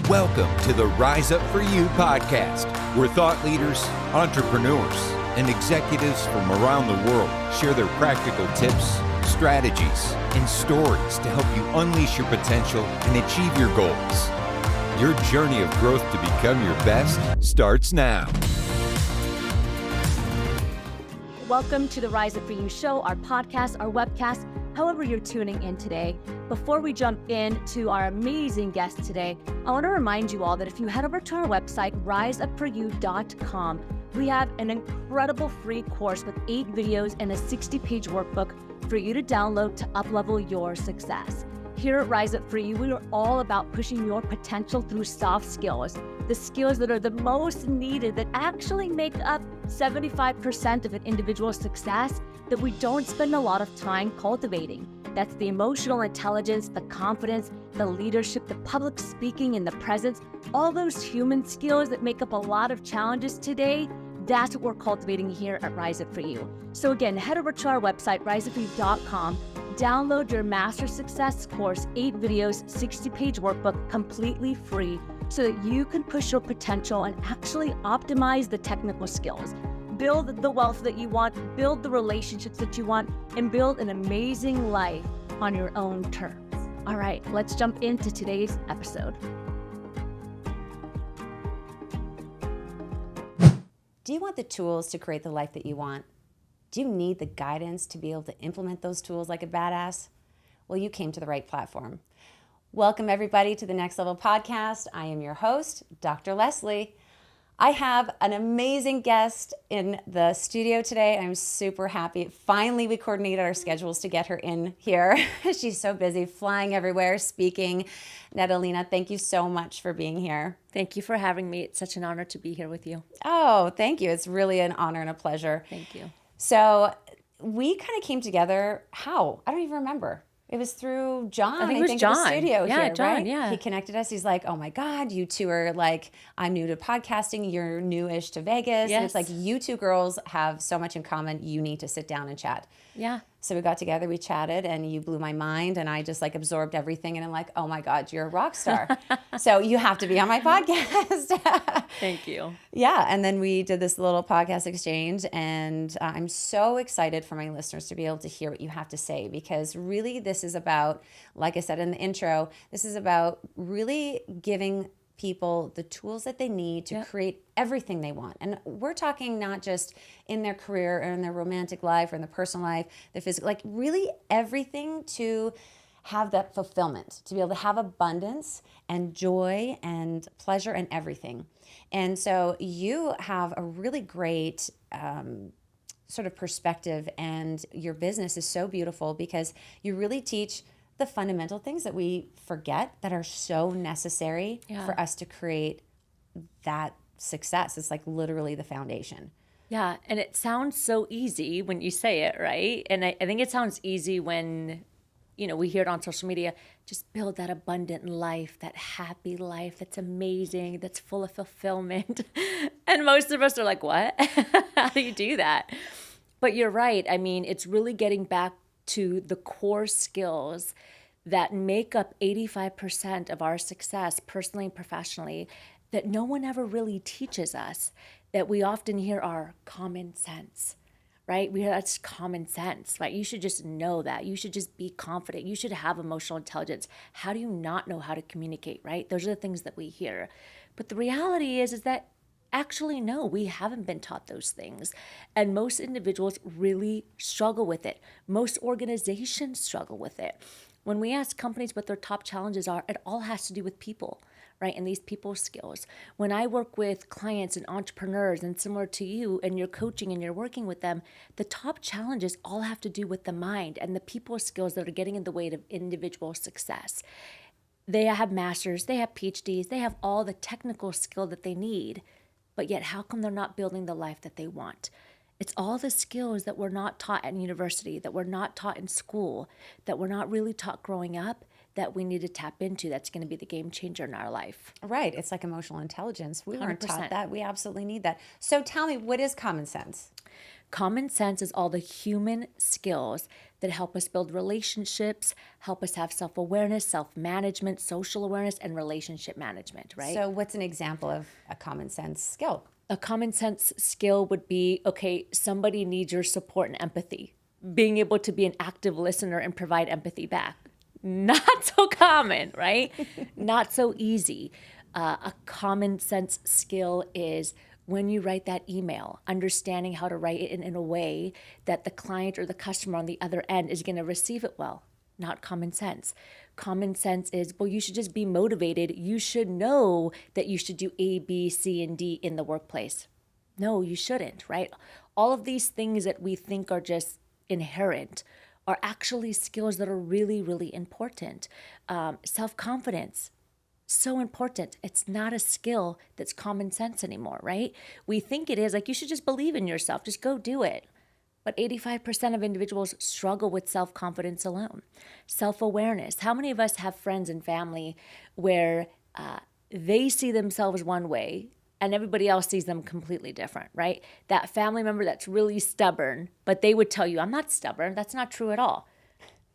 Welcome to the Rise Up For You podcast, where thought leaders, entrepreneurs, and executives from around the world share their practical tips, strategies, and stories to help you unleash your potential and achieve your goals. Your journey of growth to become your best starts now. Welcome to the Rise Up For You show, our podcast, our webcast, however you're tuning in today. Before we jump into our amazing guest today, I want to remind you all that if you head over to our website, riseupforyou.com, we have an incredible free course with 8 videos and a 60-page workbook for you to download to uplevel your success. Here at Rise Up For You, we are all about pushing your potential through soft skills, the skills that are the most needed, that actually make up 75% of an individual's success that we don't spend a lot of time cultivating. That's the emotional intelligence, the confidence, the leadership, the public speaking, and the presence, all those human skills that make up a lot of challenges today. That's what we're cultivating here at Rise Up For You. So again, head over to our website, riseupforyou.com, download your Master Success course, 8 videos, 60-page workbook, completely free, so that you can push your potential and actually optimize the technical skills. Build the wealth that you want, build the relationships that you want, and build an amazing life on your own terms. All right, let's jump into today's episode. Do you want the tools to create the life that you want? Do you need the guidance to be able to implement those tools like a badass? Well, you came to the right platform. Welcome everybody to the Next Level Podcast. I am your host, Dr. Leslie. I have an amazing guest in the studio today. I'm super happy. Finally, we coordinated our schedules to get her in here. She's so busy flying everywhere, speaking. Natalina, thank you so much for being here. Thank you for having me. It's such an honor to be here with you. Oh, thank you. It's really an honor and a pleasure. Thank you. So we kind of came together. How? I don't even remember. It was through John. I think it was John. At the studio here, John, right? yeah. He connected us. He's like, oh my God, you two are like, I'm new to podcasting. You're newish to Vegas. Yes. And it's like, you two girls have so much in common. You need to sit down and chat. Yeah. So we got together, we chatted, and you blew my mind, and I just like absorbed everything. And I'm like, oh my God, you're a rock star. So you have to be on my podcast. Thank you. Yeah. And then we did this little podcast exchange, and I'm so excited for my listeners to be able to hear what you have to say, because really this is about, like I said in the intro, this is about really giving people the tools that they need to create everything they want. And we're talking not just in their career or in their romantic life or in their personal life, their physical, like really everything to have that fulfillment, to be able to have abundance and joy and pleasure and everything. And so you have a really great sort of perspective, and your business is so beautiful because you really teach the fundamental things that we forget that are so necessary for us to create that success. It's like literally the foundation. Yeah, and it sounds so easy when you say it, right? And I think it sounds easy when, we hear it on social media. Just build that abundant life, that happy life that's amazing, that's full of fulfillment. And most of us are like, what? How do you do that? But you're right. I mean, it's really getting back to the core skills that make up 85% of our success personally and professionally, that no one ever really teaches us, that we often hear are common sense, right? We hear that's common sense, right? You should just know that. You should just be confident. You should have emotional intelligence. How do you not know how to communicate, right? Those are the things that we hear. But the reality is that actually, no, we haven't been taught those things. And most individuals really struggle with it. Most organizations struggle with it. When we ask companies what their top challenges are, it all has to do with people, right? And these people skills. When I work with clients and entrepreneurs, and similar to you, and you're coaching and you're working with them, the top challenges all have to do with the mind and the people skills that are getting in the way of individual success. They have masters, they have PhDs, they have all the technical skill that they need. But yet, how come they're not building the life that they want? It's all the skills that we're not taught at university, that we're not taught in school, that we're not really taught growing up, that we need to tap into. That's going to be the game changer in our life. Right. It's like emotional intelligence. We weren't 100%. taught that. We absolutely need that. So tell me, what is common sense? Common sense is all the human skills that help us build relationships, help us have self-awareness, self-management, social awareness, and relationship management, right? So what's an example of a common sense skill? A common sense skill would be, okay, somebody needs your support and empathy. Being able to be an active listener and provide empathy back. Not so common, right? Not so easy. A common sense skill is when you write that email, understanding how to write it in a way that the client or the customer on the other end is going to receive it well. Not common sense. Common sense is, well, you should just be motivated. You should know that you should do A, B, C, and D in the workplace. No, you shouldn't, right? All of these things that we think are just inherent are actually skills that are really, really important. Self-confidence, so important. It's not a skill that's common sense anymore, right? We think it is, like you should just believe in yourself, just go do it. But 85% of individuals struggle with self-confidence alone. Self-awareness. How many of us have friends and family where they see themselves one way and everybody else sees them completely different, right? That family member that's really stubborn, but they would tell you, I'm not stubborn. That's not true at all.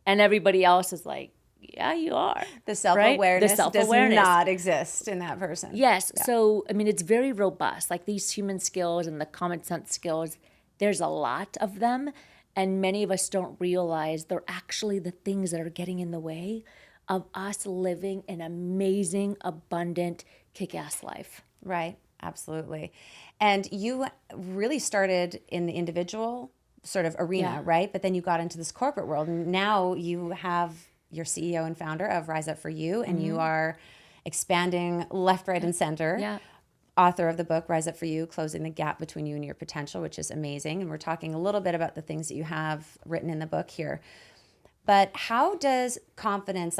And everybody else is like, yeah, you are. The self-awareness, right? The self-awareness does not exist in that person. Yes. Yeah. So, I mean, it's very robust. Like these human skills and the common sense skills, there's a lot of them. And many of us don't realize they're actually the things that are getting in the way of us living an amazing, abundant, kick-ass life. Right. Absolutely. And you really started in the individual sort of arena, right? But then you got into this corporate world. And now you have your CEO and founder of Rise Up For You, and you are expanding left, right, and center. Yeah. Author of the book, Rise Up For You, Closing the Gap Between You and Your Potential, which is amazing. And we're talking a little bit about the things that you have written in the book here. But how does confidence,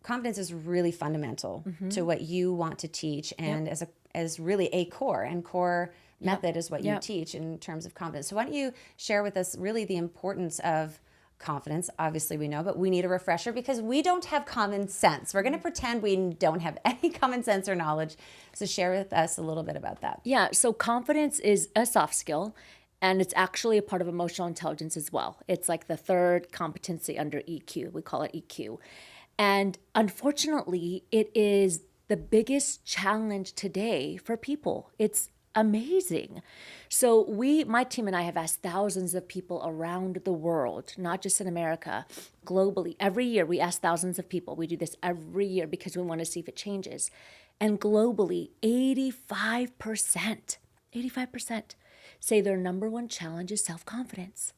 confidence is really fundamental to what you want to teach, and as really a core method is what you teach in terms of confidence. So why don't you share with us really the importance of confidence? Obviously we know, but we need a refresher because we don't have common sense. We're going to pretend we don't have any common sense or knowledge. So share with us a little bit about that. Yeah, so confidence is a soft skill, and it's actually a part of emotional intelligence as well. It's like the third competency under EQ. We call it EQ. And unfortunately, it is the biggest challenge today for people. It's amazing. So my team and I have asked thousands of people around the world, not just in America, globally. Every year we ask thousands of people. We do this every year because we want to see if it changes. And globally, 85% say their number one challenge is self-confidence.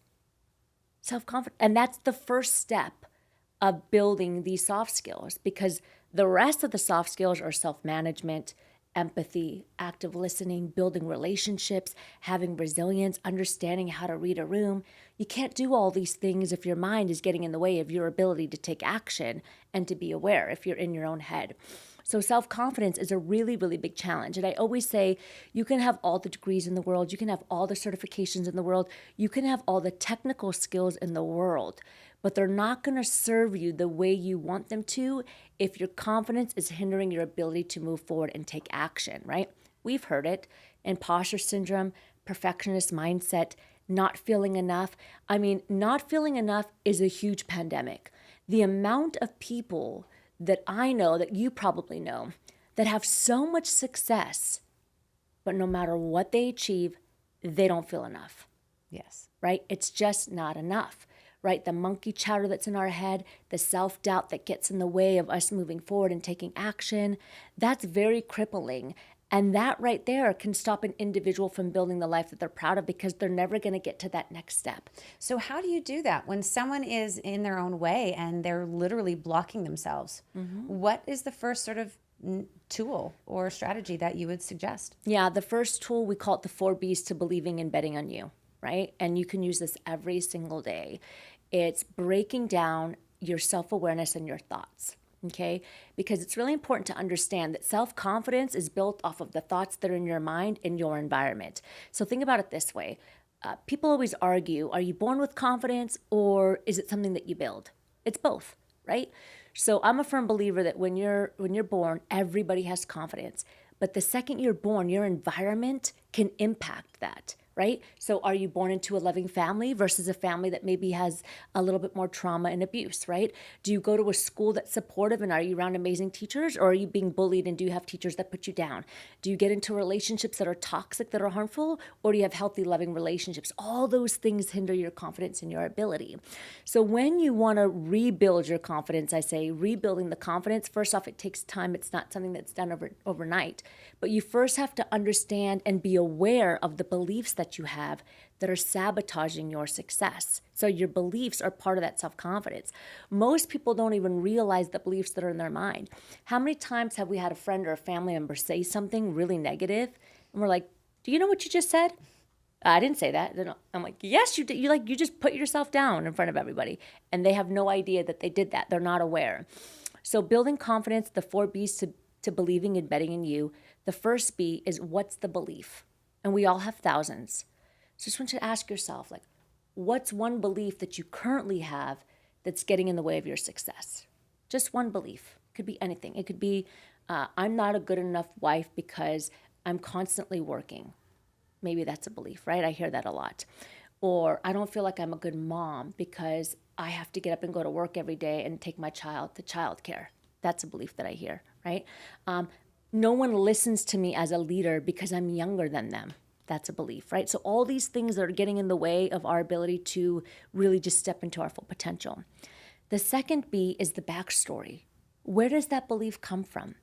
Self-confidence. And that's the first step of building these soft skills, because the rest of the soft skills are self-management, empathy, active listening, building relationships, having resilience, understanding how to read a room. You can't do all these things if your mind is getting in the way of your ability to take action and to be aware if you're in your own head. So self-confidence is a really, really big challenge. And I always say, you can have all the degrees in the world, you can have all the certifications in the world, you can have all the technical skills in the world, but they're not going to serve you the way you want them to if your confidence is hindering your ability to move forward and take action, right? We've heard it. Imposter syndrome, perfectionist mindset, not feeling enough. I mean, not feeling enough is a huge pandemic. The amount of people that I know, that you probably know, that have so much success, but no matter what they achieve, they don't feel enough. Yes. Right? It's just not enough. Right? The monkey chatter that's in our head, the self-doubt that gets in the way of us moving forward and taking action, that's very crippling. And that right there can stop an individual from building the life that they're proud of, because they're never going to get to that next step. So how do you do that when someone is in their own way and they're literally blocking themselves? Mm-hmm. What is the first sort of tool or strategy that you would suggest? Yeah, the first tool, we call it the 4 B's to believing and betting on you, right? And you can use this every single day. It's breaking down your self-awareness and your thoughts, okay? Because it's really important to understand that self-confidence is built off of the thoughts that are in your mind and your environment. So think about it this way. People always argue, are you born with confidence or is it something that you build? It's both, right? So I'm a firm believer that when you're born, everybody has confidence. But the second you're born, your environment can impact that. right? So are you born into a loving family versus a family that maybe has a little bit more trauma and abuse, right? Do you go to a school that's supportive and are you around amazing teachers, or are you being bullied and do you have teachers that put you down? Do you get into relationships that are toxic, that are harmful, or do you have healthy, loving relationships? All those things hinder your confidence and your ability. So when you want to rebuild your confidence, I say rebuilding the confidence, first off, it takes time. It's not something that's done overnight. But you first have to understand and be aware of the beliefs that you have that are sabotaging your success. So your beliefs are part of that self-confidence. Most people don't even realize the beliefs that are in their mind. How many times have we had a friend or a family member say something really negative and we're like, do you know what you just said? I didn't say that. I'm like, yes, you did. You just put yourself down in front of everybody. And they have no idea that they did that. They're not aware. So building confidence, the 4 B's to believing and betting in you. The first B is, what's the belief? And we all have thousands. So just want you to ask yourself, like, what's one belief that you currently have that's getting in the way of your success? Just one belief. It could be anything. It could be, I'm not a good enough wife because I'm constantly working. Maybe that's a belief, right? I hear that a lot. Or I don't feel like I'm a good mom because I have to get up and go to work every day and take my child to childcare. That's a belief that I hear, right? No one listens to me as a leader because I'm younger than them. That's a belief, right? So all these things that are getting in the way of our ability to really just step into our full potential. The second B is the backstory. Where does that belief come from?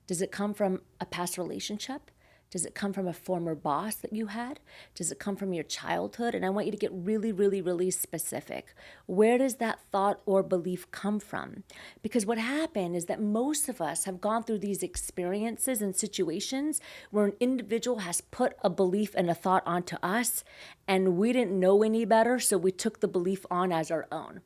Does it come from a past relationship? Does it come from a former boss that you had? Does it come from your childhood? And I want you to get really, really, really specific. Where does that thought or belief come from? Because what happened is that most of us have gone through these experiences and situations where an individual has put a belief and a thought onto us, and we didn't know any better, so we took the belief on as our own.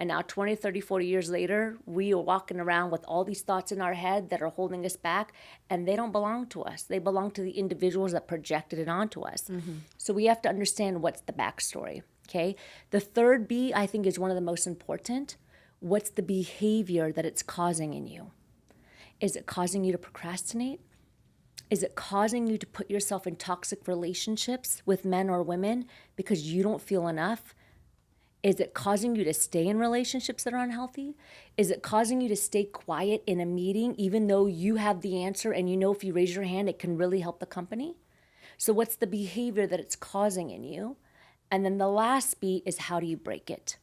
And now 20, 30, 40 years later, we are walking around with all these thoughts in our head that are holding us back, and they don't belong to us. They belong to the individuals that projected it onto us. So we have to understand what's the backstory, okay? The third B, I think, is one of the most important. What's the behavior that it's causing in you? Is it causing you to procrastinate? Is it causing you to put yourself in toxic relationships with men or women because you don't feel enough? Is it causing you to stay in relationships that are unhealthy? Is it causing you to stay quiet in a meeting even though you have the answer and you know if you raise your hand it can really help the company? So what's the behavior that it's causing in you? And then the last B is, how do you break it?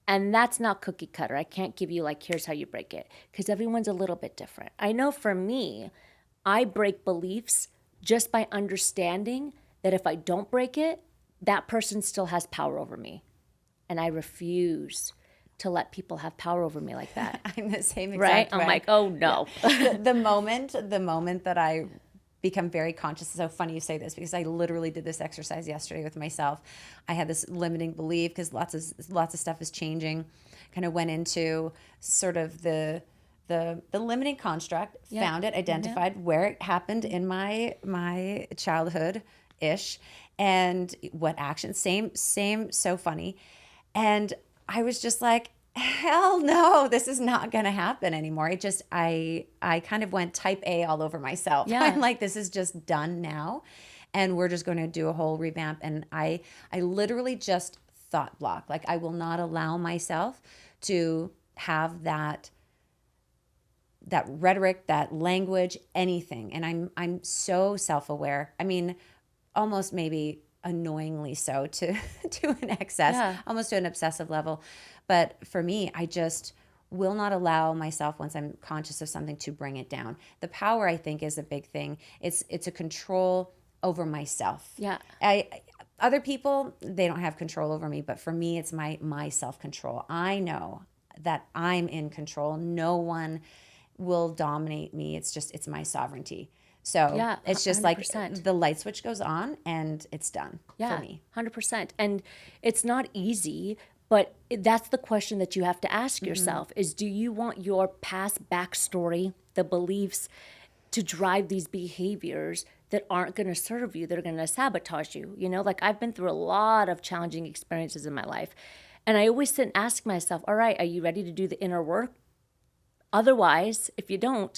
And that's not cookie cutter. I can't give you like, here's how you break it, because everyone's a little bit different. I know for me, I break beliefs just by understanding that if I don't break it, that person still has power over me. And I refuse to let people have power over me like that. I'm the same exact right? way. I'm like, oh no. the moment that I become very conscious, it's so funny you say this because I literally did this exercise yesterday with myself. I had this limiting belief because lots of stuff is changing. Kind of went into sort of the limiting construct, found it, identified where it happened in my childhood-ish, and what action. Same, so funny. And I was just like, hell no, this is not going to happen anymore. I kind of went type A all over myself. Yeah. I'm like, this is just done now. And we're just going to do a whole revamp. And I literally just thought block. Like, I will not allow myself to have that rhetoric, that language, anything. And I'm so self-aware. I mean, almost maybe annoyingly so to an excess, almost to an obsessive level. But for me, I just will not allow myself, once I'm conscious of something, to bring it down. The power, I think, is a big thing. It's a control over myself. Yeah. Other people, they don't have control over me, but for me, it's my self-control. I know that I'm in control. No one will dominate me. It's my sovereignty. So it's just 100%. Like the light switch goes on and it's done for me. 100%. And it's not easy, but that's the question that you have to ask yourself is, do you want your past backstory, the beliefs, to drive these behaviors that aren't going to serve you, that are going to sabotage you? You know, like I've been through a lot of challenging experiences in my life. And I always sit and ask myself, all right, are you ready to do the inner work? Otherwise, if you don't,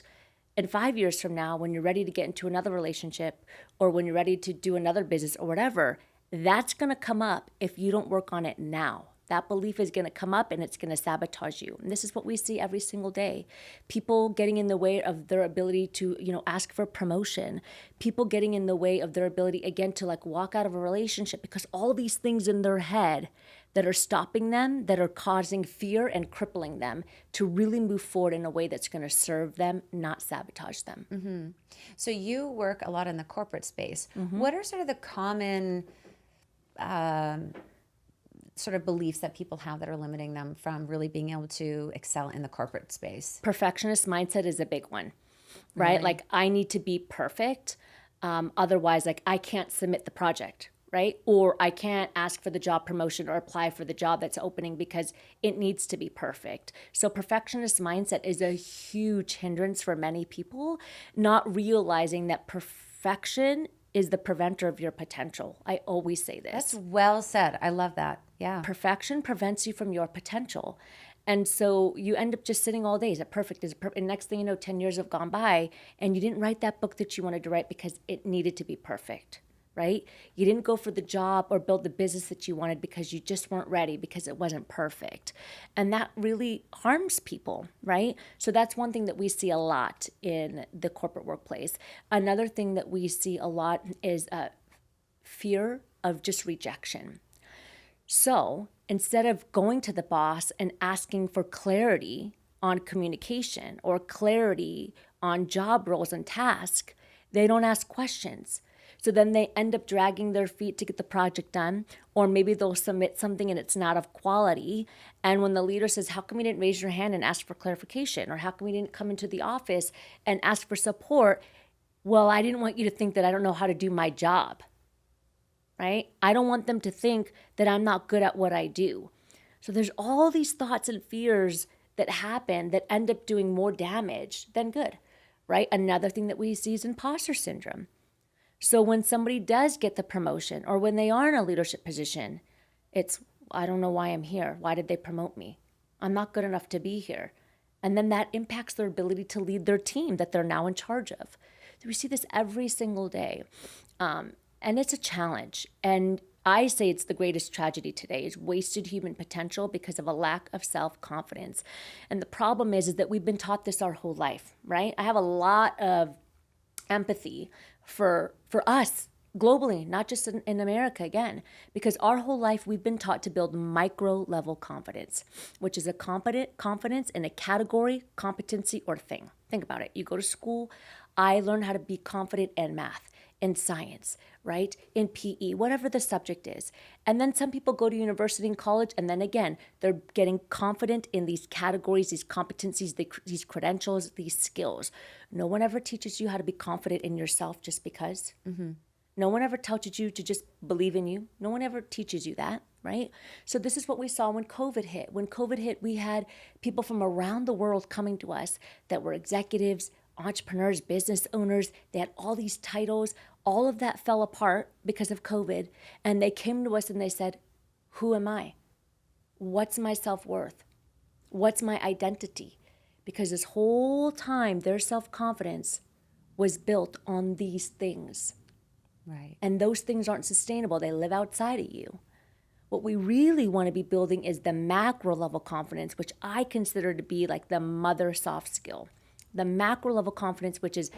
And 5 years from now, when you're ready to get into another relationship or when you're ready to do another business or whatever, that's going to come up if you don't work on it now. That belief is going to come up and it's going to sabotage you. And this is what we see every single day. People getting in the way of their ability to, ask for promotion. People getting in the way of their ability, again, to like walk out of a relationship because all these things in their head that are stopping them, that are causing fear and crippling them to really move forward in a way that's going to serve them, not sabotage them. Mm-hmm. So you work a lot in the corporate space. What are sort of the common sort of beliefs that people have that are limiting them from really being able to excel in the corporate space? Perfectionist mindset is a big one, right? Really? Like I need to be perfect. Otherwise, like I can't submit the project, right? Or I can't ask for the job promotion or apply for the job that's opening because it needs to be perfect. So perfectionist mindset is a huge hindrance for many people, not realizing that perfection is the preventer of your potential. I always say this. That's well said. I love that. Yeah. Perfection prevents you from your potential. And so you end up just sitting all day. Is it perfect? Is it perfect? And next thing you know, 10 years have gone by and you didn't write that book that you wanted to write because it needed to be perfect, right? You didn't go for the job or build the business that you wanted because you just weren't ready because it wasn't perfect. And that really harms people, right? So that's one thing that we see a lot in the corporate workplace. Another thing that we see a lot is fear of just rejection. So instead of going to the boss and asking for clarity on communication or clarity on job roles and tasks, they don't ask questions. So then they end up dragging their feet to get the project done, or maybe they'll submit something and it's not of quality. And when the leader says, how come you didn't raise your hand and ask for clarification? Or how come you didn't come into the office and ask for support? Well, I didn't want you to think that I don't know how to do my job. Right? I don't want them to think that I'm not good at what I do. So there's all these thoughts and fears that happen that end up doing more damage than good, right? Another thing that we see is imposter syndrome. So when somebody does get the promotion or when they are in a leadership position, it's, I don't know why I'm here. Why did they promote me? I'm not good enough to be here. And then that impacts their ability to lead their team that they're now in charge of. So we see this every single day. And it's a challenge. And I say it's the greatest tragedy today is wasted human potential because of a lack of self-confidence. And the problem is that we've been taught this our whole life, right? I have a lot of empathy for us globally, not just in America again, because our whole life we've been taught to build micro level confidence, which is a confidence in a category, competency, or thing. Think about it. You go to school, I learned how to be confident in math, in science, right? In PE, whatever the subject is. And then some people go to university and college, and then again, they're getting confident in these categories, these competencies, these credentials, these skills. No one ever teaches you how to be confident in yourself just because. Mm-hmm. No one ever teaches you to just believe in you. No one ever teaches you that, right? So this is what we saw when COVID hit. When COVID hit, we had people from around the world coming to us that were executives, entrepreneurs, business owners. They had all these titles. All of that fell apart because of COVID. And they came to us and they said, who am I? What's my self-worth? What's my identity? Because this whole time, their self-confidence was built on these things. Right. And those things aren't sustainable. They live outside of you. What we really want to be building is the macro level confidence, which I consider to be like the mother soft skill. The macro level confidence, which is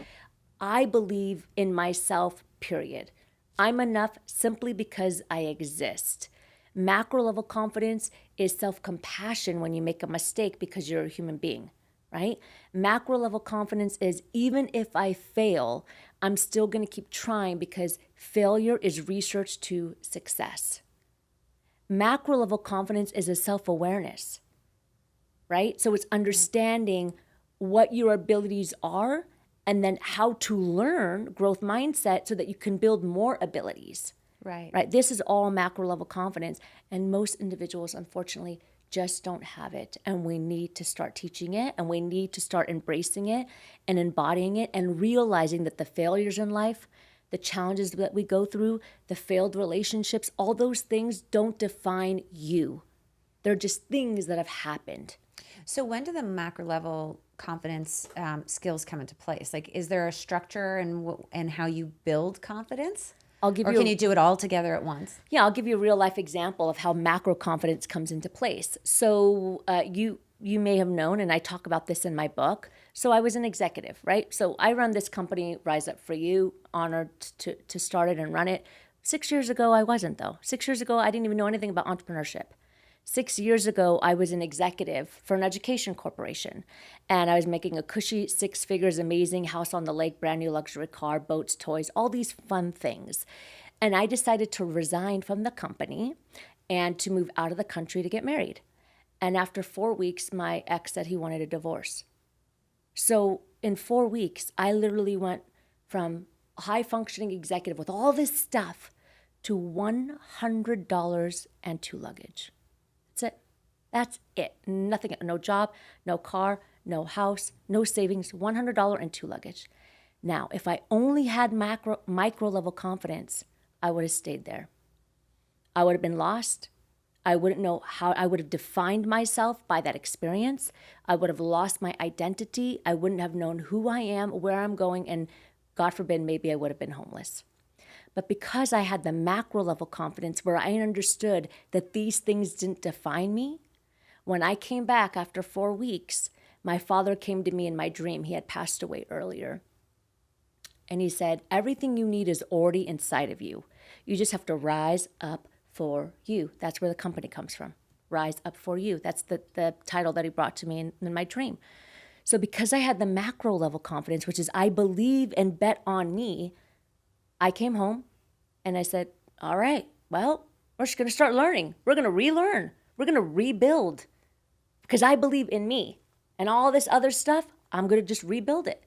I believe in myself, period. I'm enough simply because I exist. Macro level confidence is self-compassion when you make a mistake because you're a human being, right? Macro level confidence is even if I fail, I'm still going to keep trying because failure is research to success. Macro level confidence is a self-awareness, right? So it's understanding what your abilities are and then how to learn growth mindset so that you can build more abilities. Right. This is all macro level confidence. And most individuals, unfortunately, just don't have it. And we need to start teaching it and we need to start embracing it and embodying it and realizing that the failures in life, the challenges that we go through, the failed relationships, all those things don't define you. They're just things that have happened. So when do the macro level confidence skills come into place? Like, is there a structure and how you build confidence? I'll give or you can you do it all together at once? Yeah, I'll give you a real life example of how macro confidence comes into place. So you may have known, and I talk about this in my book. So I was an executive, right? So I run this company, Rise Up For You, honored to start it and run it. 6 years ago, I wasn't though. 6 years ago, I didn't even know anything about entrepreneurship. 6 years ago, I was an executive for an education corporation, and I was making a cushy 6 figures, amazing house on the lake, brand new luxury car, boats, toys, all these fun things. And I decided to resign from the company and to move out of the country to get married. And after 4 weeks, my ex said he wanted a divorce. So in 4 weeks, I literally went from a high-functioning executive with all this stuff to $100 and 2 luggage. That's it. That's it. Nothing, no job, no car, no house, no savings, $100 and 2 luggage. Now, if I only had micro level confidence, I would have stayed there. I would have been lost. I wouldn't know how. I would have defined myself by that experience. I would have lost my identity. I wouldn't have known who I am, where I'm going, and God forbid, maybe I would have been homeless. But because I had the macro level confidence where I understood that these things didn't define me, when I came back after 4 weeks, my father came to me in my dream. He had passed away earlier. And he said, everything you need is already inside of you. You just have to rise up for you. That's where the company comes from. Rise Up For You. That's the title that he brought to me in my dream. So because I had the macro level confidence, which is I believe and bet on me, I came home and I said, all right, well, we're just going to start learning. We're going to relearn. We're going to rebuild because I believe in me. And all this other stuff, I'm going to just rebuild it.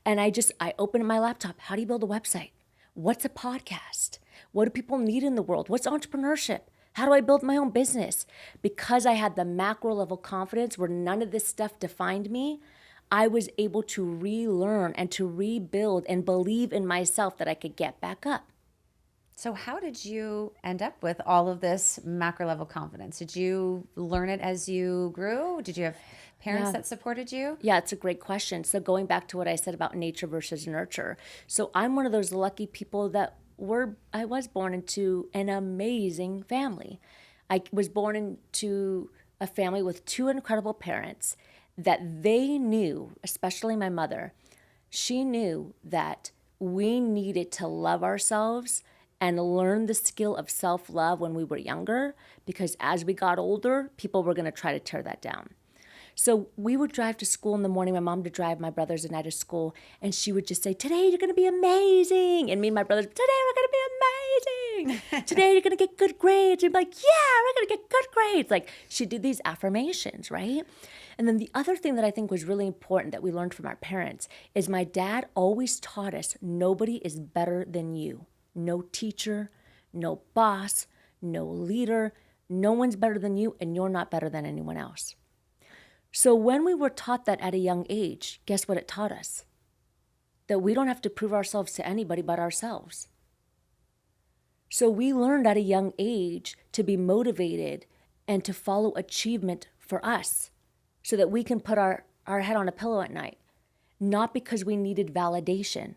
And I opened my laptop. How do you build a website? What's a podcast? What do people need in the world? What's entrepreneurship? How do I build my own business? Because I had the macro level confidence where none of this stuff defined me, I was able to relearn and to rebuild and believe in myself that I could get back up. So how did you end up with all of this macro level confidence? Did you learn it as you grew? Did you have parents that supported you? Yeah, it's a great question. So going back to what I said about nature versus nurture. So I'm one of those lucky people that I was born into an amazing family. I was born into a family with 2 incredible parents that they knew, especially my mother, she knew that we needed to love ourselves and learn the skill of self-love when we were younger, because as we got older, people were going to try to tear that down. So we would drive to school in the morning. My mom would drive my brothers and I to school, and she would just say, today you're going to be amazing. And me and my brothers, today we're going to be amazing. Today you're going to get good grades. And be like, yeah, we're going to get good grades. Like, she did these affirmations, right? And then the other thing that I think was really important that we learned from our parents is my dad always taught us nobody is better than you. No teacher, no boss, no leader. No one's better than you, and you're not better than anyone else. So when we were taught that at a young age, guess what it taught us? That we don't have to prove ourselves to anybody but ourselves. So we learned at a young age to be motivated and to follow achievement for us so that we can put our head on a pillow at night. Not because we needed validation,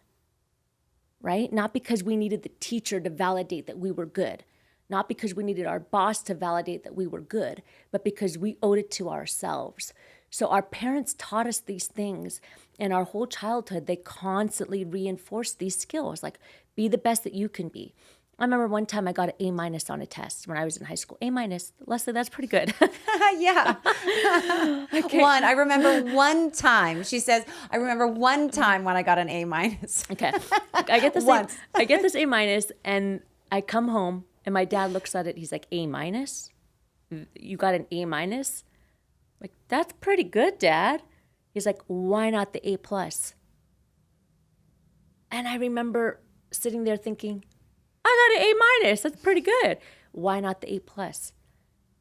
right? Not because we needed the teacher to validate that we were good. Not because we needed our boss to validate that we were good, but because we owed it to ourselves. So our parents taught us these things, and our whole childhood, they constantly reinforced these skills, like be the best that you can be. I remember one time I got an A- on a test when I was in high school. A-. Leslie, that's pretty good. Yeah. Okay. I remember one time. She says, I remember one time when I got an A-. Okay. I get this Once. I get this A-, and I come home, and my dad looks at it. He's like, A-? You got an A-? Like, that's pretty good, Dad. He's like, why not the A+? And I remember sitting there thinking, I got an A-. That's pretty good. Why not the A+?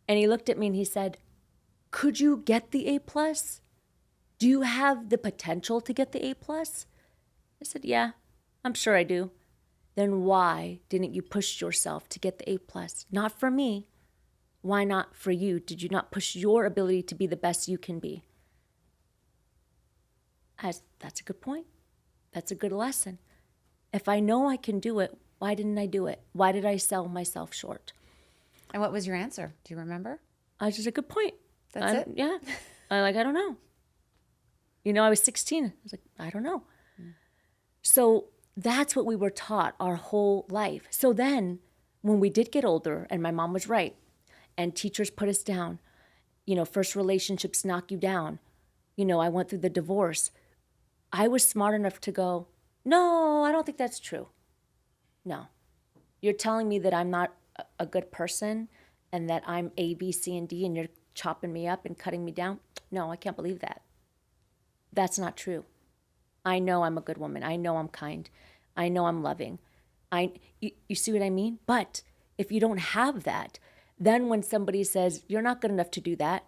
And he looked at me and he said, could you get the A+? Do you have the potential to get the A+? I said, yeah, I'm sure I do. Then why didn't you push yourself to get the A+? Not for me. Why not for you? Did you not push your ability to be the best you can be? That's a good point. That's a good lesson. If I know I can do it, why didn't I do it? Why did I sell myself short? And what was your answer? Do you remember? I was just a good point. That's it? Yeah. I don't know. I was 16. I was like, I don't know. So that's what we were taught our whole life. So then when we did get older, and my mom was right, and teachers put us down, first relationships knock you down. I went through the divorce. I was smart enough to go, no, I don't think that's true. No. You're telling me that I'm not a good person and that I'm A, B, C, and D, and you're chopping me up and cutting me down? No, I can't believe that. That's not true. I know I'm a good woman. I know I'm kind. I know I'm loving. You see what I mean? But if you don't have that, then when somebody says, you're not good enough to do that,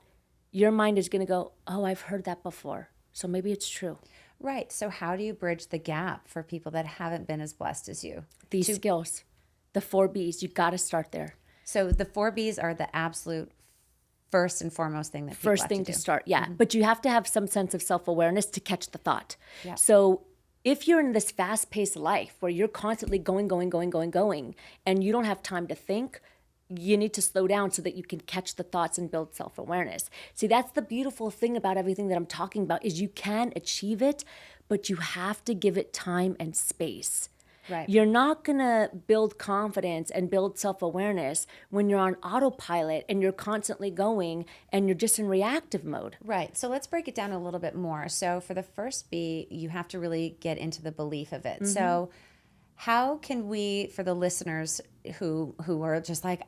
your mind is going to go, oh, I've heard that before. So maybe it's true. Right. So how do you bridge the gap for people that haven't been as blessed as you? These skills, the 4 Bs, you got to start there. So the 4 Bs are the absolute first and foremost thing that people First have thing to to do. start, yeah. But you have to have some sense of self-awareness to catch the thought. Yeah. So if you're in this fast-paced life where you're constantly going, and you don't have time to think, you need to slow down so that you can catch the thoughts and build self-awareness. See, that's the beautiful thing about everything that I'm talking about is you can achieve it, but you have to give it time and space. Right. You're not going to build confidence and build self-awareness when you're on autopilot and you're constantly going and you're just in reactive mode. Right. So let's break it down a little bit more. So for the first B, you have to really get into the belief of it. So how can we, for the listeners who are just like,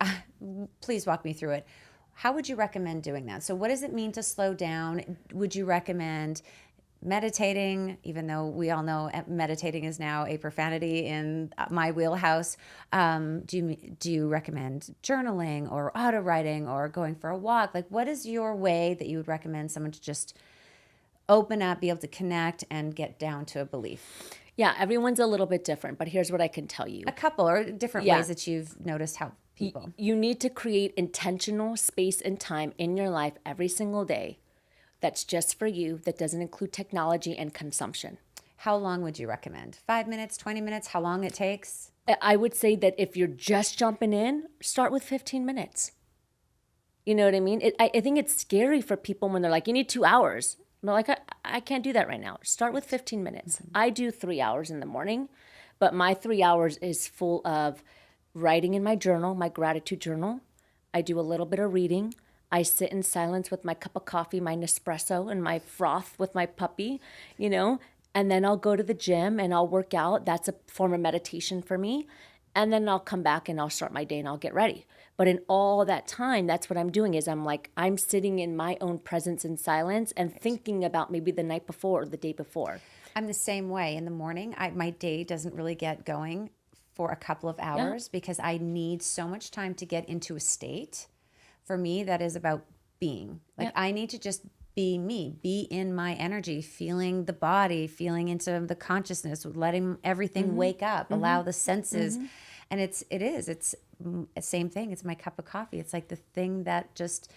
please walk me through it. How would you recommend doing that? So what does it mean to slow down? Would you recommend meditating, even though we all know meditating is now a profanity in my wheelhouse? Do you recommend journaling or auto writing or going for a walk? Like, what is your way that you would recommend someone to just open up, be able to connect, and get down to a belief? Yeah, everyone's a little bit different, but here's what I can tell you. A couple or different ways that you've noticed help people. You need to create intentional space and time in your life every single day that's just for you, that doesn't include technology and consumption. How long would you recommend? 5 minutes, 20 minutes, how long it takes? I would say that if you're just jumping in, start with 15 minutes. You know what I mean? I think it's scary for people when they're like, you need 2 hours. I'm like, I can't do that right now. Start with 15 minutes. I do 3 hours in the morning, but my 3 hours is full of writing in my journal, my gratitude journal. I do a little bit of reading. I sit in silence with my cup of coffee, my Nespresso, and my froth with my puppy, and then I'll go to the gym and I'll work out. That's a form of meditation for me. And then I'll come back and I'll start my day and I'll get ready. But in all that time, that's what I'm doing is I'm sitting in my own presence in silence and thinking about maybe the night before or the day before. I'm the same way. In the morning, my day doesn't really get going for a couple of hours because I need so much time to get into a state. For me, that is about being. I need to just be me, be in my energy, feeling the body, feeling into the consciousness, letting everything wake up, allow the senses. And it's the same thing. It's my cup of coffee. It's like the thing that it's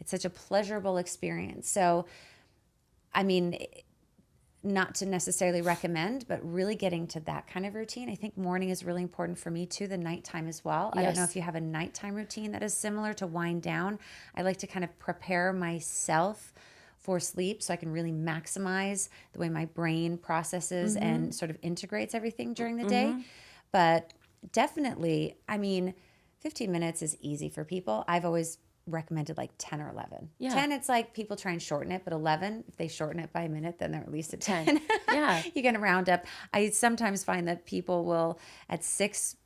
such a pleasurable experience. So, I mean, not to necessarily recommend, but really getting to that kind of routine. I think morning is really important for me too, the nighttime as well. I don't know if you have a nighttime routine that is similar to wind down. I like to kind of prepare myself for sleep so I can really maximize the way my brain processes and sort of integrates everything during the day. But definitely, 15 minutes is easy for people. I've always recommended like 10 or 11. 10, it's like people try and shorten it, but 11, if they shorten it by a minute, then they're at least at 10. Yeah. You're going to round up. I sometimes find that people will, at 6-7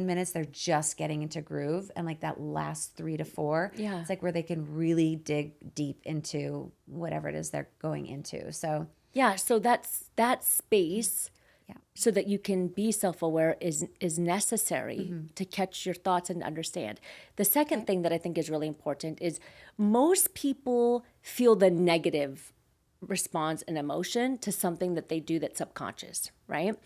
minutes, they're just getting into groove. And like that last 3 to 4, it's like where they can really dig deep into whatever it is they're going into. So, so that space so that you can be self-aware is necessary to catch your thoughts and understand. The second thing that I think is really important is most people feel the negative response and emotion to something that they do that's subconscious, right?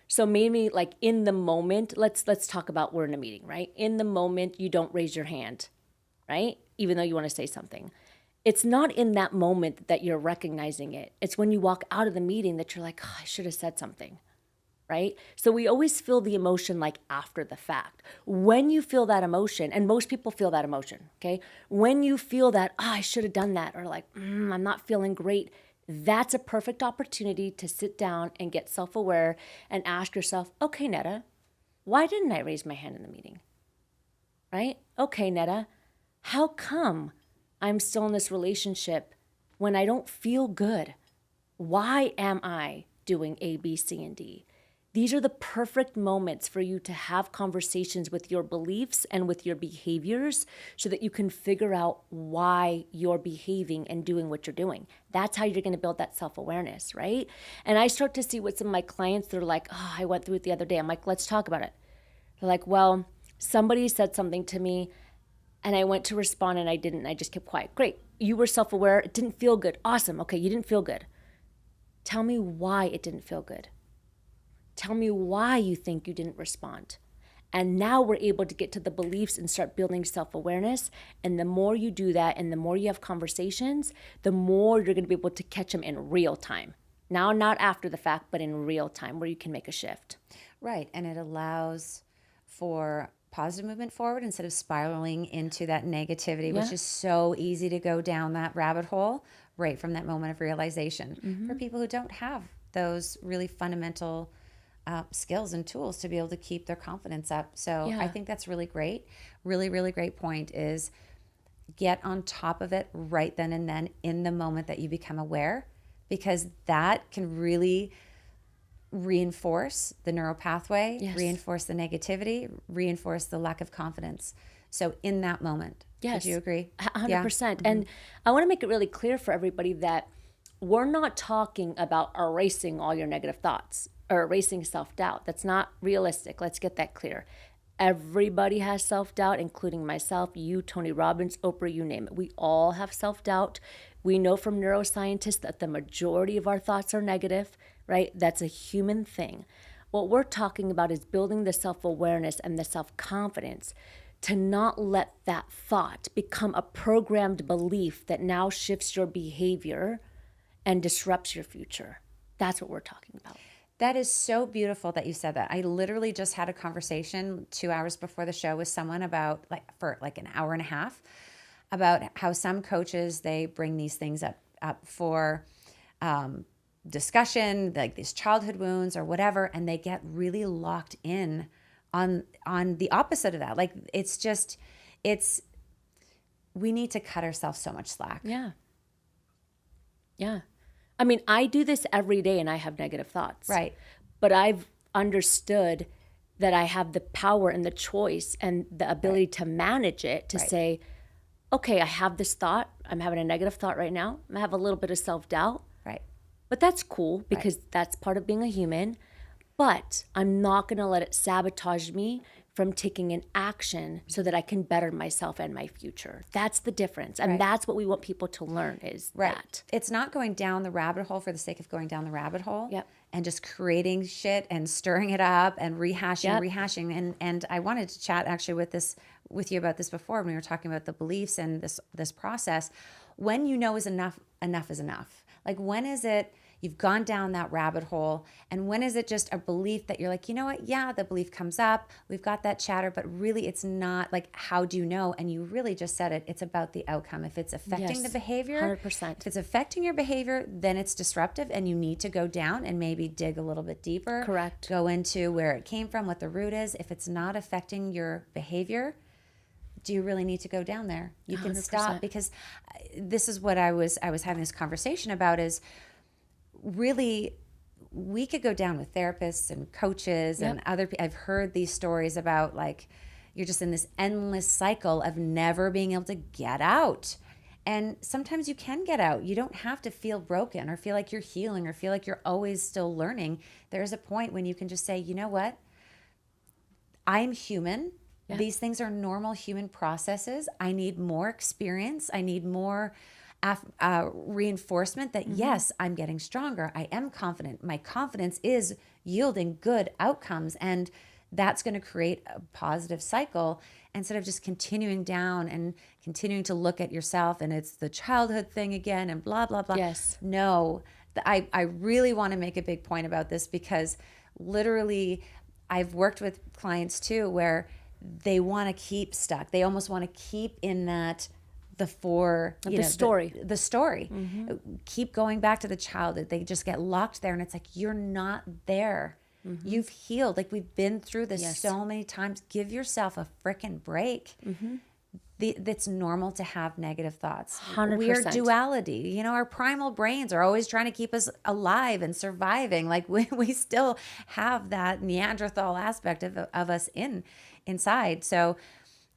So maybe like in the moment, let's talk about we're in a meeting, right? In the moment, you don't raise your hand, right? Even though you want to say something. it's not in that moment that you're recognizing it. It's when you walk out of the meeting that you're like, oh, I should have said something, right? So we always feel the emotion like after the fact. When you feel that emotion, and most people feel that emotion, okay? When you feel that, oh, I should have done that, or like, I'm not feeling great, that's a perfect opportunity to sit down and get self-aware and ask yourself, okay, Netta, why didn't I raise my hand in the meeting? Right? Okay, Netta, how come I'm still in this relationship when I don't feel good? Why am I doing A, B, C, and D? These are the perfect moments for you to have conversations with your beliefs and with your behaviors so that you can figure out why you're behaving and doing what you're doing. That's how you're going to build that self-awareness, right? And I start to see what some of my clients, they're like, oh, I went through it the other day. I'm like, let's talk about it. They're like, well, somebody said something to me and I went to respond and I didn't. I just kept quiet. Great. You were self-aware. It didn't feel good. Awesome. Okay, you didn't feel good. Tell me why it didn't feel good. Tell me why you think you didn't respond. And now we're able to get to the beliefs and start building self-awareness. And the more you do that and the more you have conversations, the more you're going to be able to catch them in real time. Now, not after the fact, but in real time where you can make a shift. Right. And it allows for positive movement forward instead of spiraling into that negativity, which is so easy to go down that rabbit hole right from that moment of realization for people who don't have those really fundamental skills and tools to be able to keep their confidence up. So I think that's really great. Really, really great point is get on top of it right then and then in the moment that you become aware, because that can really reinforce the neural pathway, reinforce the negativity, reinforce the lack of confidence. So in that moment, would you agree? 100%. And I want to make it really clear for everybody that we're not talking about erasing all your negative thoughts or erasing self-doubt. That's not realistic. Let's get that clear. Everybody has self-doubt, including myself, you, Tony Robbins, Oprah, you name it. We all have self-doubt. We know from neuroscientists that the majority of our thoughts are negative, right? That's a human thing. What we're talking about is building the self-awareness and the self-confidence to not let that thought become a programmed belief that now shifts your behavior and disrupts your future. That's what we're talking about. That is so beautiful that you said that. I literally just had a conversation 2 hours before the show with someone about for an hour and a half about how some coaches, they bring these things up for discussion, like these childhood wounds or whatever, and they get really locked in on the opposite of that. Like we need to cut ourselves so much slack. Yeah. I mean, I do this every day and I have negative thoughts. Right. But I've understood that I have the power and the choice and the ability to manage it, to say, okay, I have this thought. I'm having a negative thought right now. I have a little bit of self-doubt. Right. But that's cool because that's part of being a human. But I'm not going to let it sabotage me from taking an action so that I can better myself and my future. That's the difference. And that's what we want people to learn is that. It's not going down the rabbit hole for the sake of going down the rabbit hole and just creating shit and stirring it up and rehashing. And I wanted to chat actually with you about this before when we were talking about the beliefs and this process. When you know is enough is enough. Like when is it you've gone down that rabbit hole, and when is it just a belief that you're like, you know what, the belief comes up, we've got that chatter, but really it's not like, how do you know? And you really just said it, it's about the outcome. If it's affecting the behavior, 100%. If it's affecting your behavior, then it's disruptive and you need to go down and maybe dig a little bit deeper. Correct. Go into where it came from, what the root is. If it's not affecting your behavior, do you really need to go down there? You can 100%. stop, because this is what I was having this conversation about is really we could go down with therapists and coaches and other people. I've heard these stories about like you're just in this endless cycle of never being able to get out. And sometimes you can get out. You don't have to feel broken or feel like you're healing or feel like you're always still learning. There's a point when you can just say, you know what? I'm human. Yeah. These things are normal human processes. I need more experience. I need more reinforcement that yes, I'm getting stronger. I am confident. My confidence is yielding good outcomes. And that's going to create a positive cycle instead of just continuing down and continuing to look at yourself and it's the childhood thing again and blah, blah, blah. Yes. No, I really want to make a big point about this because literally I've worked with clients too where they want to keep stuck. They almost want to keep in that the story. Keep going back to the childhood. They just get locked there and it's like, you're not there. You've healed. Like we've been through this so many times. Give yourself a freaking break. It's normal to have negative thoughts. 100%. We're duality. You know, our primal brains are always trying to keep us alive and surviving. Like we still have that Neanderthal aspect of us inside. So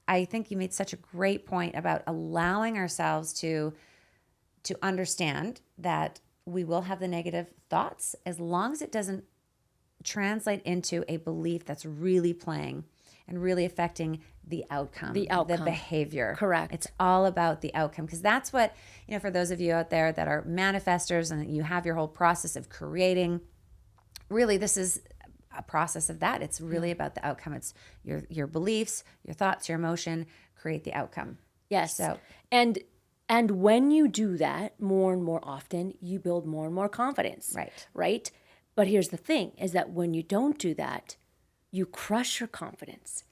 I think you made such a great point about allowing ourselves to understand that we will have the negative thoughts as long as it doesn't translate into a belief that's really playing and really affecting the outcome, the behavior. Correct. It's all about the outcome because that's what, you know, for those of you out there that are manifestors and you have your whole process of creating, really this is a process of that. It's really about the outcome. It's your beliefs, your thoughts, your emotion create the outcome. Yes. So, and when you do that more and more often, you build more and more confidence. Right? But here's the thing is that when you don't do that, you crush your confidence.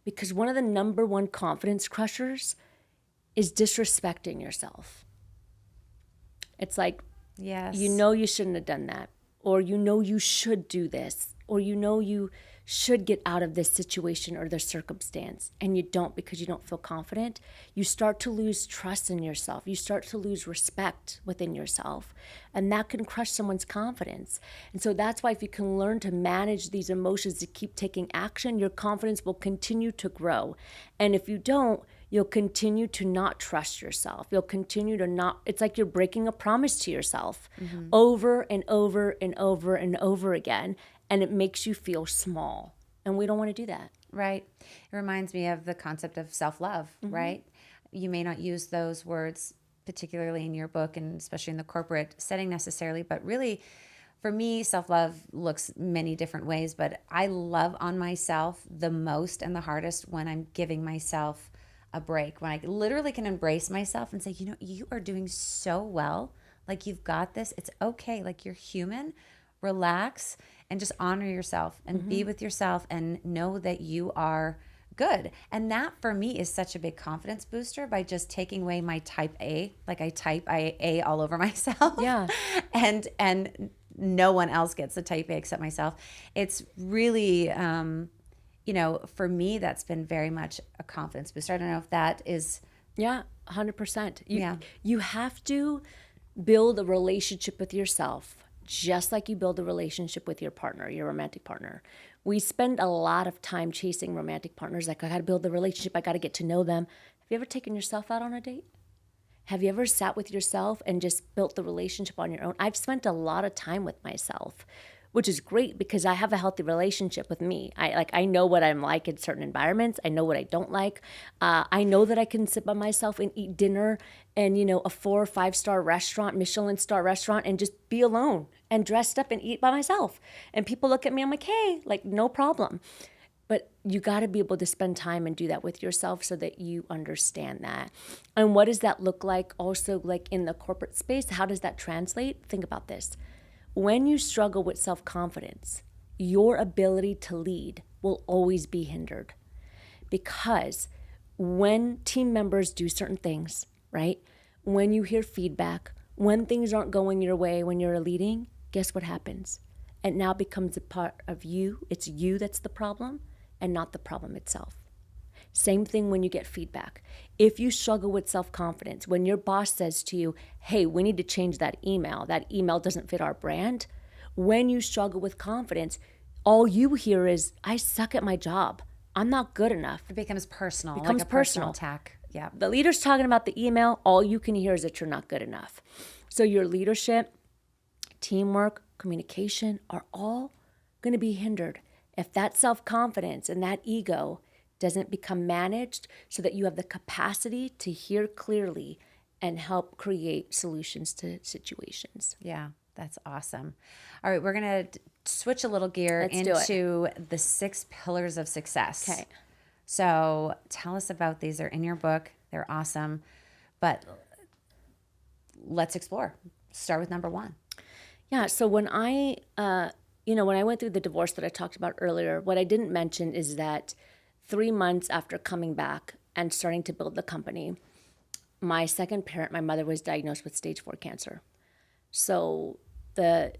Because one of the number one confidence crushers is disrespecting yourself. It's like, yes, you know you shouldn't have done that. Or you know you should do this. Or you know you should get out of this situation or this circumstance. And you don't because you don't feel confident. You start to lose trust in yourself. You start to lose respect within yourself. And that can crush someone's confidence. And so that's why if you can learn to manage these emotions to keep taking action, your confidence will continue to grow. And if you don't, you'll continue to not trust yourself. You'll continue to not, it's like you're breaking a promise to yourself over and over and over and over again. And it makes you feel small. And we don't want to do that. Right. It reminds me of the concept of self-love, right? You may not use those words particularly in your book and especially in the corporate setting necessarily, but really for me, self-love looks many different ways, but I love on myself the most and the hardest when I'm giving myself a break, when I literally can embrace myself and say, you know, you are doing so well. Like you've got this. It's okay. Like you're human. Relax and just honor yourself and be with yourself and know that you are good. And that for me is such a big confidence booster by just taking away my type A. Like I type A all over myself. Yeah. and no one else gets the type A except myself. It's really, you know, for me, that's been very much a confidence booster. I don't know if that is. Yeah, 100%. You have to build a relationship with yourself just like you build a relationship with your partner, your romantic partner. We spend a lot of time chasing romantic partners. Like, I got to build the relationship. I got to get to know them. Have you ever taken yourself out on a date? Have you ever sat with yourself and just built the relationship on your own? I've spent a lot of time with myself, which is great because I have a healthy relationship with me. I know what I'm like in certain environments. I know what I don't like. I know that I can sit by myself and eat dinner in, you know, a 4 or 5 star restaurant, Michelin star restaurant, and just be alone and dressed up and eat by myself. And people look at me, I'm like, hey, like no problem. But you got to be able to spend time and do that with yourself so that you understand that. And what does that look like also like in the corporate space? How does that translate? Think about this. When you struggle with self-confidence, your ability to lead will always be hindered. Because when team members do certain things, right? When you hear feedback, when things aren't going your way when you're leading, guess what happens? It now becomes a part of you. It's you that's the problem and not the problem itself. Same thing when you get feedback. If you struggle with self-confidence, when your boss says to you, hey, we need to change that email doesn't fit our brand. When you struggle with confidence, all you hear is, I suck at my job. I'm not good enough. It becomes personal. It becomes like a personal attack. Yeah. The leader's talking about the email, all you can hear is that you're not good enough. So your leadership, teamwork, communication are all going to be hindered if that self-confidence and that ego doesn't become managed so that you have the capacity to hear clearly and help create solutions to situations. Yeah, That's awesome. All right, we're going to switch a little gear Let's do it. into the 6 pillars of success. Okay. So tell us about these. They're in your book. They're awesome. But let's explore. Start with number 1. Yeah. So when I went through the divorce that I talked about earlier, what I didn't mention is that 3 months after coming back and starting to build the company, my second parent, my mother, was diagnosed with stage 4 cancer. So the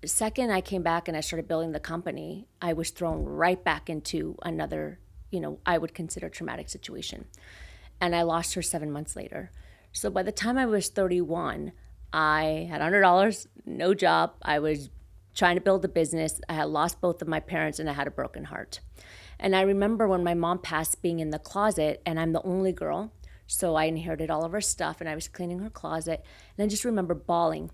second I came back and I started building the company, I was thrown right back into another, I would consider traumatic situation. And I lost her 7 months later. So by the time I was 31, I had $100, no job. I was trying to build a business. I had lost both of my parents and I had a broken heart. And I remember when my mom passed, being in the closet, and I'm the only girl. So I inherited all of her stuff and I was cleaning her closet. And I just remember bawling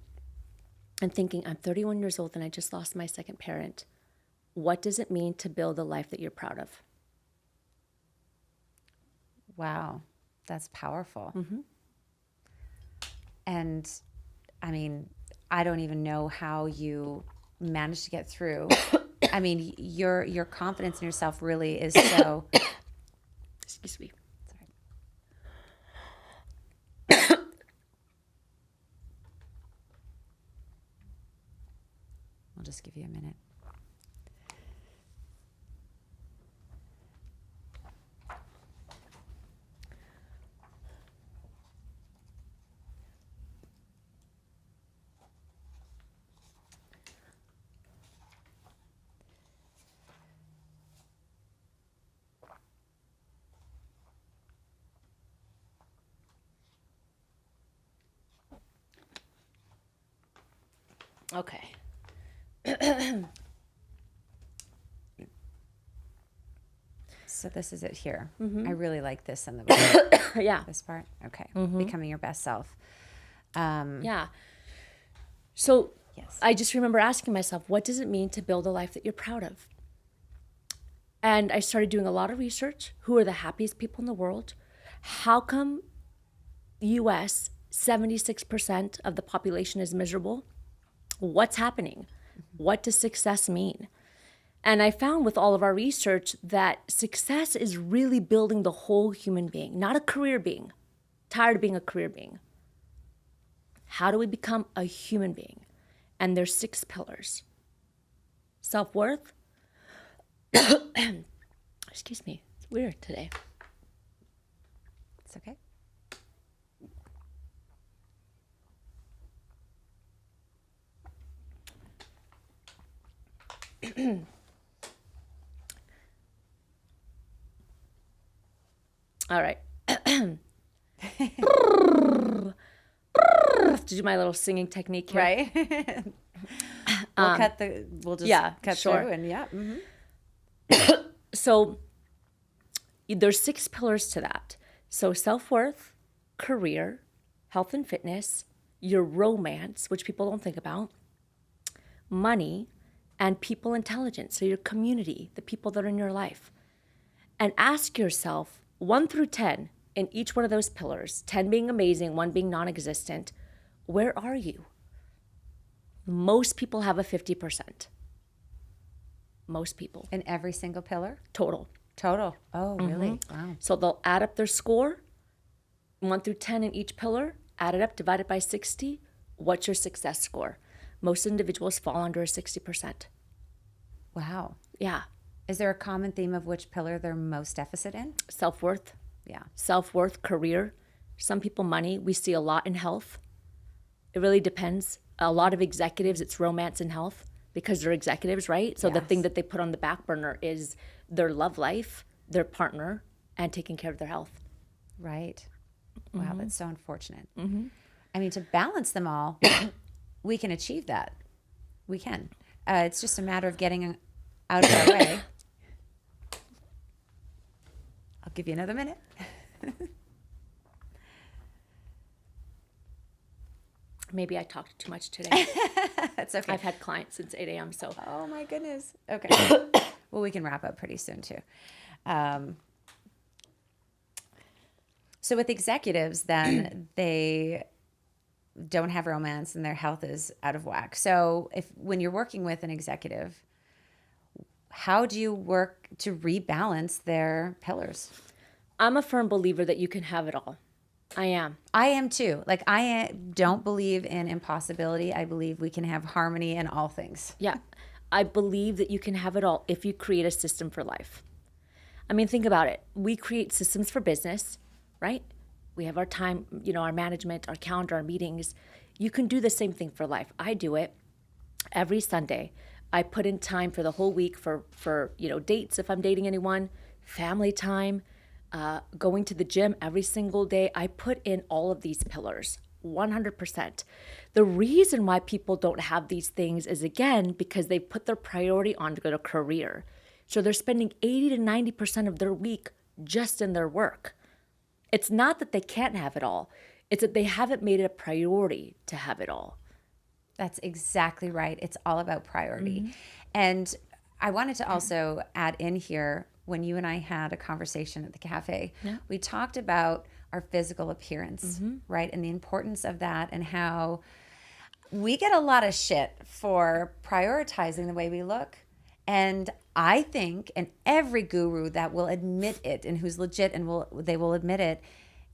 and thinking, I'm 31 years old and I just lost my second parent. What does it mean to build a life that you're proud of? Wow, that's powerful. And I mean, I don't even know how you managed to get through. I mean, your confidence in yourself really is so. Excuse me. I'll just give you a minute. Okay. So this is it here. I really like this in the book. Yeah. This part. Okay. Becoming your best self. Yeah. So Yes. I just remember asking myself, what does it mean to build a life that you're proud of? And I started doing a lot of research. Who are the happiest people in the world? How come US 76% of the population is miserable? What's happening? What does success mean? And I found with all of our research that success is really building the whole human being, not a career being. Tired of being a career being. How do we become a human being? And there's 6 pillars. Self-worth. Excuse me, it's weird today. It's okay. All right. To do my little singing technique here. Right. We'll just cut sure. through and yeah. So there's 6 pillars to that. So self-worth, career, health and fitness, your romance, which people don't think about, money, and people intelligence. So your community, the people that are in your life. And ask yourself 1 through 10 in each one of those pillars, 10 being amazing, 1 being non-existent. Where are you? Most people have a 50%. Most people. In every single pillar? Total. Total. Oh, really? Wow. So they'll add up their score, 1 through 10 in each pillar, add it up, divide it by 60. What's your success score? Most individuals fall under a 60%. Wow. Yeah. Is there a common theme of which pillar they're most deficit in? Self-worth. Yeah. Self-worth, career. Some people, money. We see a lot in health. It really depends. A lot of executives, it's romance and health because they're executives, right? So the Yes. thing that they put on the back burner is their love life, their partner, and taking care of their health. Right. Wow, that's so unfortunate. I mean, to balance them all, we can achieve that. We can. It's just a matter of getting out of our way. I'll give you another minute. Maybe I talked too much today. That's okay. I've had clients since 8 a.m., so. Oh my goodness. Okay. Well, we can wrap up pretty soon too. So with executives, then they don't have romance and their health is out of whack. So when you're working with an executive, how do you work to rebalance their pillars? I'm a firm believer that you can have it all. I am. I am too. Like, don't believe in impossibility. I believe we can have harmony in all things. Yeah. I believe that you can have it all if you create a system for life. I mean, think about it. We create systems for business, right? We have our time, our management, our calendar, our meetings. You can do the same thing for life. I do it every Sunday. I put in time for the whole week for dates if I'm dating anyone, family time, going to the gym every single day. I put in all of these pillars, 100%. The reason why people don't have these things is, again, because they put their priority on their career. So they're spending 80 to 90% of their week just in their work. It's not that they can't have it all. It's that they haven't made it a priority to have it all. That's exactly right. It's all about priority. And I wanted to also add in here, when you and I had a conversation at the cafe, we talked about our physical appearance, right? And the importance of that, and how we get a lot of shit for prioritizing the way we look. And I think, and every guru that will admit it and who's legit and they will admit it,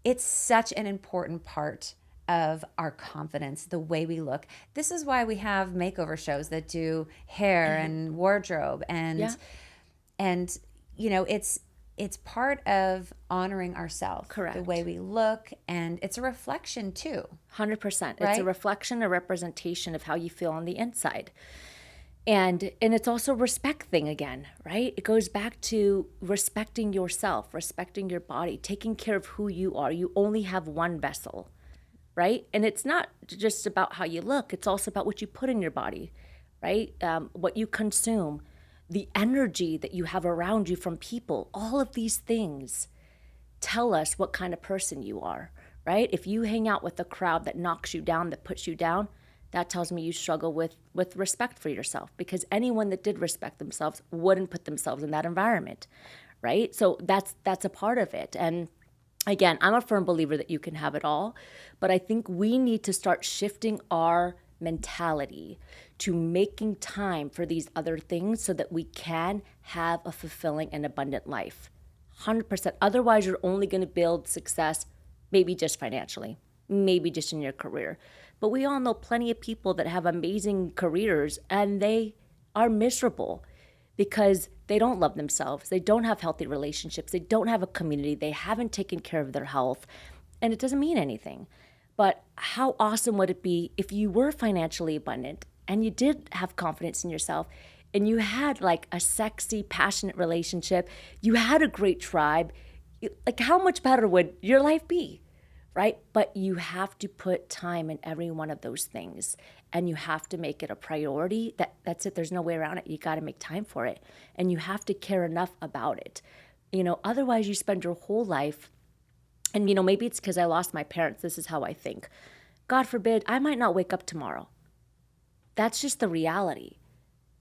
it's such an important part of our confidence, the way we look. This is why we have makeover shows that do hair and wardrobe and it's part of honoring ourselves. Correct. The way we look, and it's a reflection too. 100%. Right? It's a reflection, a representation of how you feel on the inside. And it's also a respect thing again, right? It goes back to respecting yourself, respecting your body, taking care of who you are. You only have one vessel, right? And it's not just about how you look. It's also about what you put in your body, right? What you consume, the energy that you have around you from people. All of these things tell us what kind of person you are, right? If you hang out with a crowd that knocks you down, that puts you down, that tells me you struggle with respect for yourself, because anyone that did respect themselves wouldn't put themselves in that environment, right? So that's a part of it. And again, I'm a firm believer that you can have it all, but I think we need to start shifting our mentality to making time for these other things so that we can have a fulfilling and abundant life. 100%. Otherwise, you're only going to build success maybe just financially, maybe just in your career. But we all know plenty of people that have amazing careers and they are miserable because they don't love themselves. They don't have healthy relationships. They don't have a community. They haven't taken care of their health. And it doesn't mean anything. But how awesome would it be if you were financially abundant and you did have confidence in yourself and you had like a sexy, passionate relationship, you had a great tribe? Like, how much better would your life be? Right? But you have to put time in every one of those things, and you have to make it a priority. That's it. There's no way around it. You got to make time for it, and you have to care enough about it. Otherwise you spend your whole life, and maybe it's because I lost my parents. This is how I think. God forbid, I might not wake up tomorrow. That's just the reality.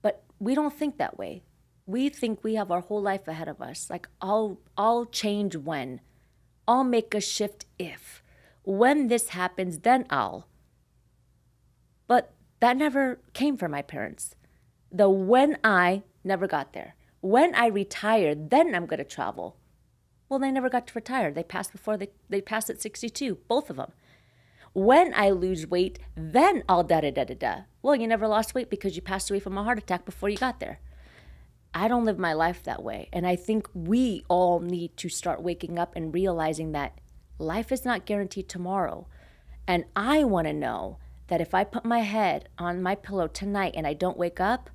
But we don't think that way. We think we have our whole life ahead of us. Like, I'll change when. I'll make a shift if. When this happens, then I'll. But that never came from my parents. The when I never got there. When I retire, then I'm going to travel. Well, they never got to retire. They passed they passed at 62, both of them. When I lose weight, then I'll da-da-da-da-da. Well, you never lost weight because you passed away from a heart attack before you got there. I don't live my life that way. And I think we all need to start waking up and realizing that life is not guaranteed tomorrow. And I want to know that if I put my head on my pillow tonight and I don't wake up,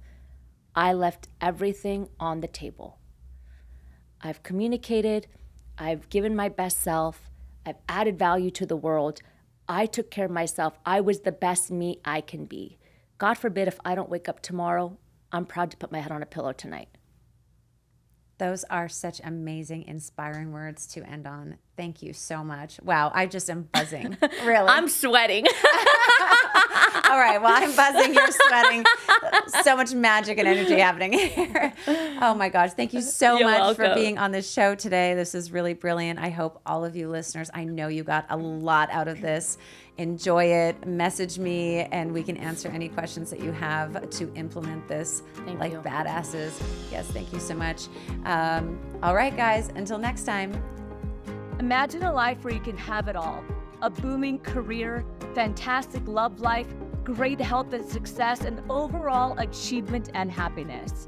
I left everything on the table. I've communicated, I've given my best self, I've added value to the world, I took care of myself, I was the best me I can be. God forbid if I don't wake up tomorrow, I'm proud to put my head on a pillow tonight. Those are such amazing, inspiring words to end on. Thank you so much. Wow, I just am buzzing. Really. I'm sweating. All right. Well, I'm buzzing. You're sweating. So much magic and energy happening here. Oh my gosh. Thank you so You're much for welcome. being on this show today. This is really brilliant. I hope all of you listeners, I know you got a lot out of this. Enjoy it. Message me and we can answer any questions that you have to implement this Thank you. badasses. Yes. Thank you so much. All right, guys. Until next time. Imagine a life where you can have it all. A booming career, fantastic love life, great health and success, and overall achievement and happiness.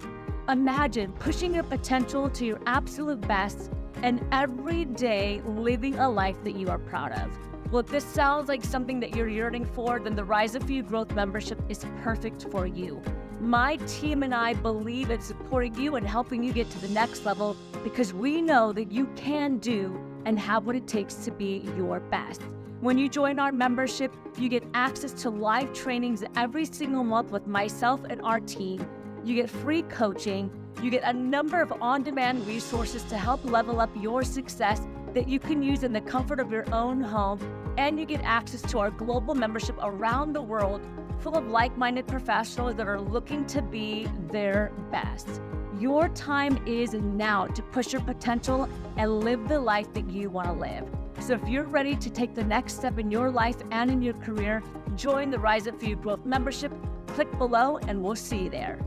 Imagine pushing your potential to your absolute best and every day living a life that you are proud of. Well, if this sounds like something that you're yearning for, then the Rise Up For You Growth membership is perfect for you. My team and I believe in supporting you and helping you get to the next level because we know that you can do and have what it takes to be your best. When you join our membership, you get access to live trainings every single month with myself and our team. You get free coaching. You get a number of on-demand resources to help level up your success that you can use in the comfort of your own home. And you get access to our global membership around the world full of like-minded professionals that are looking to be their best. Your time is now to push your potential and live the life that you want to live. So if you're ready to take the next step in your life and in your career, join the Rise Up For You Growth membership. Click below and we'll see you there.